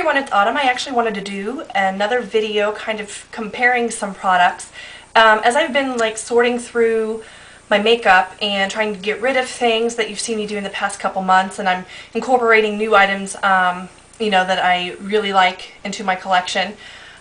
everyone, it's Autumn. I actually wanted to do another video kind of comparing some products. As I've been like sorting through my makeup and trying to get rid of things that you've seen me do in the past couple months, and I'm incorporating new items you know, that I really like into my collection.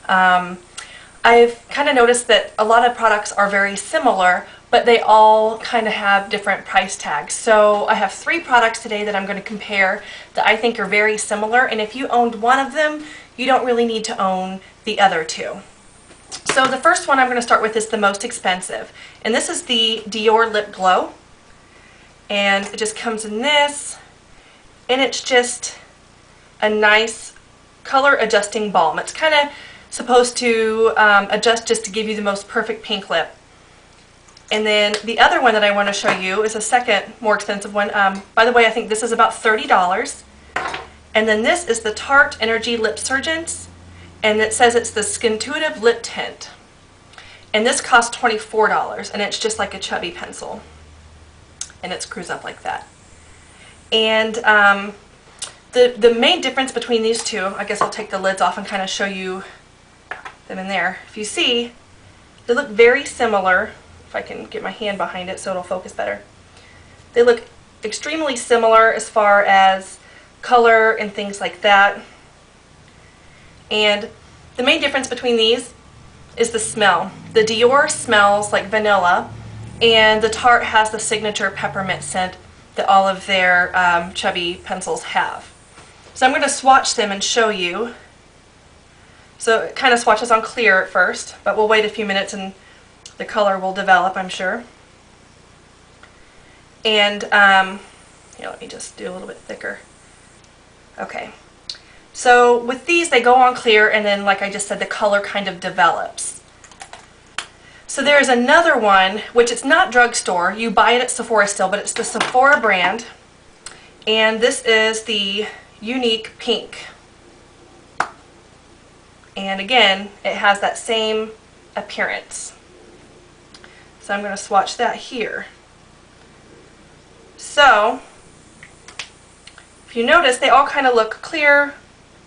I've kind of noticed that a lot of products are very similar, but they all kind of have different price tags. So I have 3 products today that I'm going to compare that I think are very similar, and if you owned one of them, you don't really need to own the other 2. So the first one I'm going to start with is the most expensive, and this is the Dior Lip Glow, and it just comes in this, and it's just a nice color adjusting balm. It's kind of supposed to adjust just to give you the most perfect pink lip. And then the other one that I want to show you is a second more expensive one. By the way, I think this is about $30. And then this is the Tarte Energy LipSurgence, and it says it's the Skintuitive Lip Tint. And this costs $24, and it's just like a chubby pencil. And it screws up like that. And the main difference between these two, I guess I'll take the lids off and kind of show you them in there. If you see, they look very similar. If I can get my hand behind it so it'll focus better. They look extremely similar as far as color and things like that. And the main difference between these is the smell. The Dior smells like vanilla, and the Tarte has the signature peppermint scent that all of their chubby pencils have. So I'm going to swatch them and show you. So it kind of swatches on clear at first, but we'll wait a few minutes and the color will develop, I'm sure. And here, let me just do a little bit thicker. Okay. So with these, they go on clear, and then, like I just said, the color kind of develops. So there's another one, which it's not drugstore. You buy it at Sephora still, but it's the Sephora brand. And this is the Unique Pink. And again, it has that same appearance. So I'm going to swatch that here. So, if you notice, they all kind of look clear,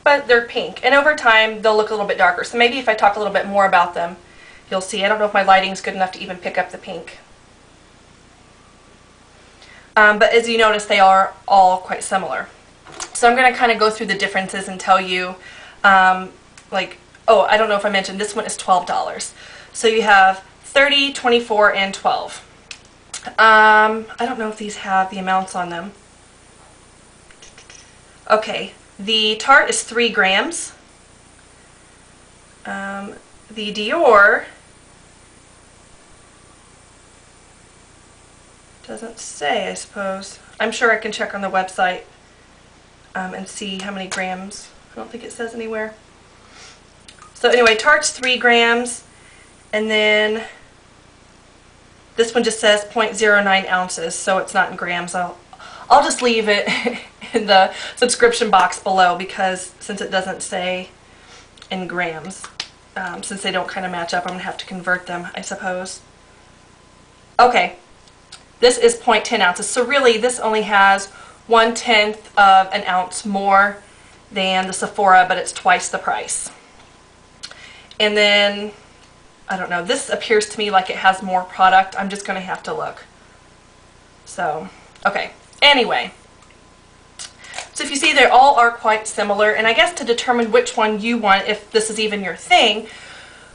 but they're pink. And over time, they'll look a little bit darker. So maybe if I talk a little bit more about them, you'll see. I don't know if my lighting's good enough to even pick up the pink. But as you notice, they are all quite similar. So I'm going to kind of go through the differences and tell you, like, oh, I don't know if I mentioned, this one is $12. So you have 30, 24, and 12. I don't know if these have the amounts on them. Okay, the Tarte is 3 grams. The Dior doesn't say, I suppose. I'm sure I can check on the website and see how many grams. I don't think it says anywhere. So anyway, Tarte's 3 grams, and then this one just says 0.09 ounces, so it's not in grams. I'll just leave it in the subscription box below, because since it doesn't say in grams, since they don't kind of match up, I'm going to have to convert them, I suppose. Okay, this is 0.10 ounces, so really this only has 1/10 of an ounce more than the Sephora, but it's twice the price. And then, I don't know, this appears to me like it has more product. I'm just going to have to look. So, okay. Anyway. So if you see, they all are quite similar. And I guess to determine which one you want, if this is even your thing,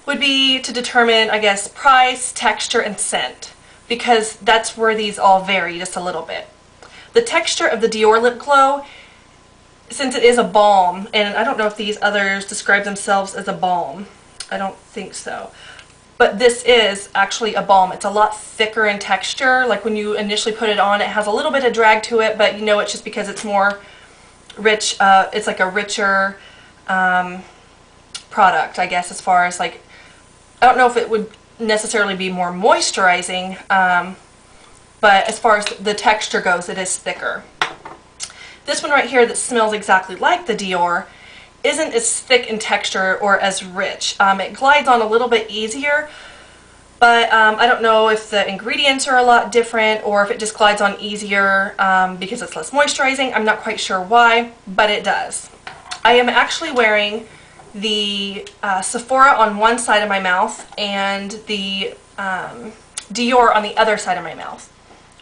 would be to determine, I guess, price, texture, and scent. Because that's where these all vary just a little bit. The texture of the Dior Lip Glow, since it is a balm, and I don't know if these others describe themselves as a balm. I don't think so. But this is actually a balm. It's a lot thicker in texture. Like when you initially put it on, it has a little bit of drag to it, but you know it's just because it's more rich. It's like a richer product, I guess, as far as like, I don't know if it would necessarily be more moisturizing, but as far as the texture goes, it is thicker. This one right here that smells exactly like the Dior isn't as thick in texture or as rich. It glides on a little bit easier, but I don't know if the ingredients are a lot different or if it just glides on easier because it's less moisturizing. I'm not quite sure why, but it does. I am actually wearing the Sephora on one side of my mouth and the Dior on the other side of my mouth.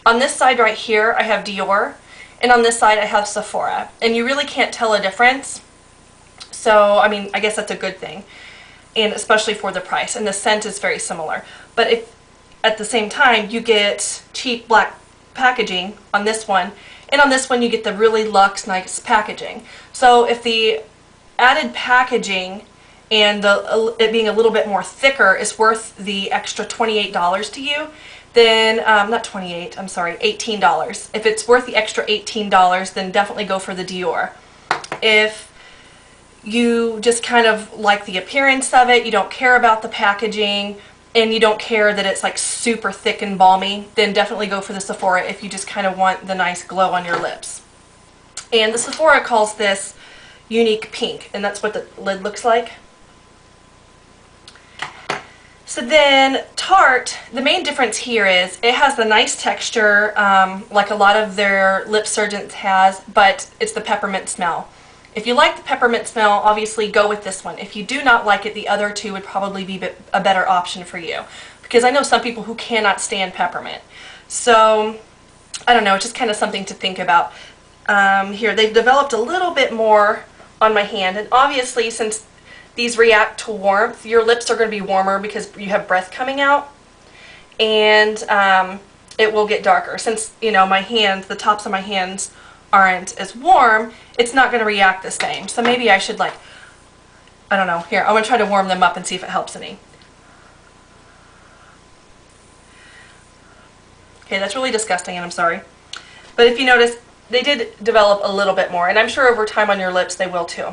On this side right here I have Dior, and on this side I have Sephora, and you really can't tell a difference. So I mean, I guess that's a good thing, and especially for the price, and the scent is very similar. But if at the same time you get cheap black packaging on this one, and on this one you get the really luxe nice packaging. So if the added packaging and it being a little bit more thicker is worth the extra $28 to you, then, not 28, I'm sorry, $18. If it's worth the extra $18, then definitely go for the Dior. If you just kind of like the appearance of it, you don't care about the packaging, and you don't care that it's like super thick and balmy, then definitely go for the Sephora if you just kind of want the nice glow on your lips. And the Sephora calls this Unique Pink, and that's what the lid looks like. So then Tarte, the main difference here is it has the nice texture like a lot of their LipSurgence has, but it's the peppermint smell. If you like the peppermint smell, obviously go with this one. If you do not like it, the other two would probably be a better option for you, because I know some people who cannot stand peppermint. So I don't know, it's just kind of something to think about. Here, they've developed a little bit more on my hand, and obviously since these react to warmth, your lips are going to be warmer because you have breath coming out, and it will get darker. Since, you know, my hands, the tops of my hands aren't as warm, it's not going to react the same. So maybe I should, like, I don't know. Here, I'm going to try to warm them up and see if it helps any. Okay, that's really disgusting, and I'm sorry. But if you notice, they did develop a little bit more, and I'm sure over time on your lips they will too.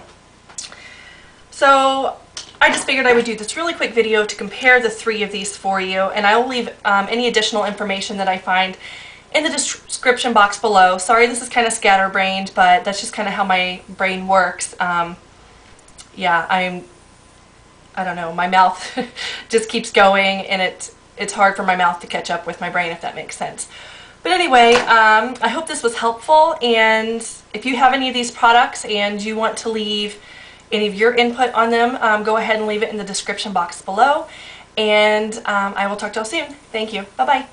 So I just figured I would do this really quick video to compare the three of these for you, and I will leave any additional information that I find in the description box below. Sorry, this is kind of scatterbrained, but that's just kind of how my brain works. Yeah, I don't know, my mouth just keeps going, and it's hard for my mouth to catch up with my brain, if that makes sense. But anyway, I hope this was helpful, and if you have any of these products and you want to leave any of your input on them, go ahead and leave it in the description box below, and I will talk to you all soon. Thank you. Bye-bye.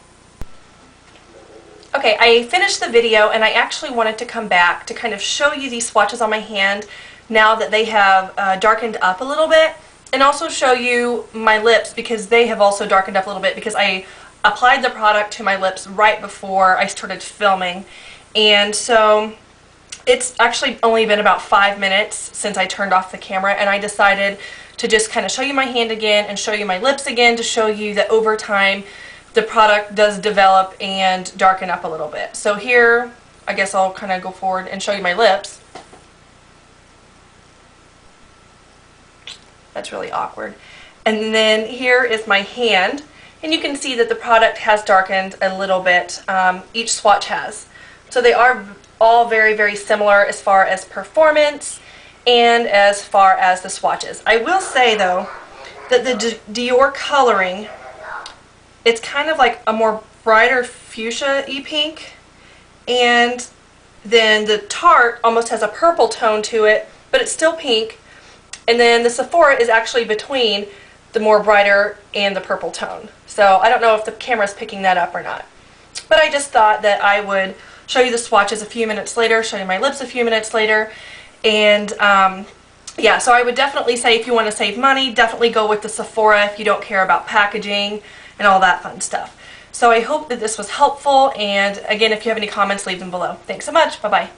Okay, I finished the video, and I actually wanted to come back to kind of show you these swatches on my hand now that they have darkened up a little bit, and also show you my lips, because they have also darkened up a little bit because I applied the product to my lips right before I started filming. And so it's actually only been about 5 minutes since I turned off the camera, and I decided to just kind of show you my hand again and show you my lips again to show you that over time the product does develop and darken up a little bit. So here, I guess I'll kind of go forward and show you my lips. That's really awkward. And then here is my hand, and you can see that the product has darkened a little bit. Each swatch has. So they are all very, very similar as far as performance and as far as the swatches. I will say though that the Dior coloring, it's kind of like a more brighter fuchsia-y pink, and then the Tarte almost has a purple tone to it, but it's still pink, and then the Sephora is actually between the more brighter and the purple tone. So I don't know if the camera's picking that up or not. But I just thought that I would show you the swatches a few minutes later, show you my lips a few minutes later, and yeah, so I would definitely say if you want to save money, definitely go with the Sephora if you don't care about packaging and all that fun stuff. So I hope that this was helpful, and again, if you have any comments, leave them below. Thanks so much. Bye-bye.